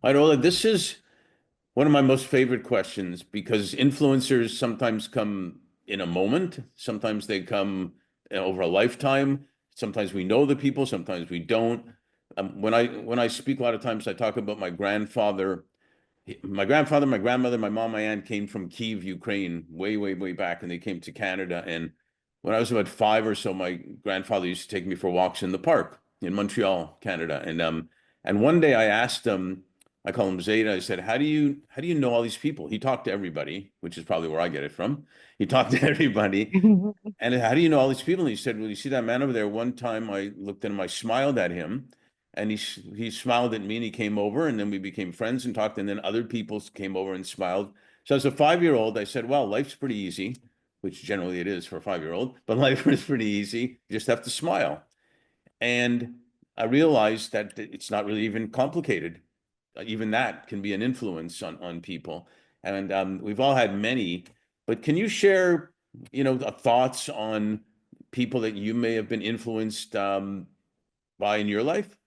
All right, Ola, this is one of my most favorite questions because influencers sometimes come in a moment, sometimes they come over a lifetime. Sometimes we know the people, sometimes we don't. When I speak a lot of times, I talk about my grandfather. My grandfather, my grandmother, my mom, my aunt came from Kyiv, Ukraine, way, way, way back, and they came to Canada. And when I was about five or so, my grandfather used to take me for walks in the park in Montreal, Canada. And one day I asked him, I call him Zeta. I said, how do you know all these people? He talked to everybody, which is probably where I get it from. He talked to everybody. And how do you know all these people? And he said, well, you see that man over there? One time I looked at him, I smiled at him, and he smiled at me, and he came over, and then we became friends and talked, and then other people came over and smiled. So as a 5-year-old, I said, well, life's pretty easy, which generally it is for a 5-year-old, but life is pretty easy. You just have to smile. And I realized that it's not really even complicated. Even that can be an influence on people. And we've all had many, but can you share, thoughts on people that you may have been influenced by in your life?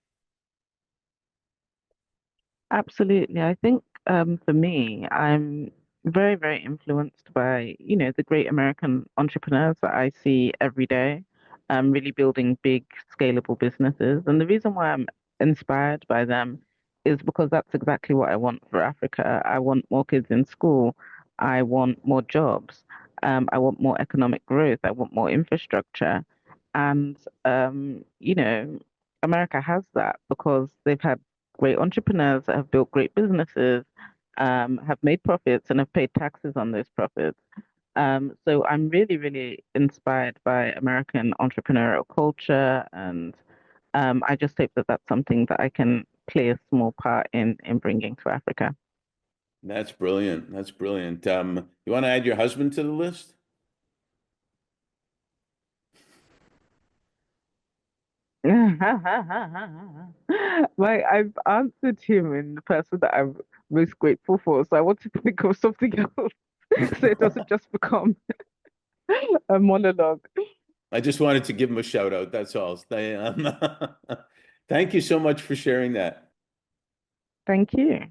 Absolutely. I think for me, I'm very, very influenced by, the great American entrepreneurs that I see every day, really building big, scalable businesses. And the reason why I'm inspired by them is because that's exactly what I want for Africa. I want more kids in school. I want more jobs. I want more economic growth. I want more infrastructure. And, America has that because they've had great entrepreneurs that have built great businesses, have made profits and have paid taxes on those profits. So I'm really, really inspired by American entrepreneurial culture, and I just hope that that's something that I can play a small part in bringing to Africa. That's brilliant. That's brilliant. You want to add your husband to the list? I've answered him in the person that I'm most grateful for, so I want to think of something else so it doesn't just become a monologue. I just wanted to give him a shout out. That's all. Thank you so much for sharing that. Thank you.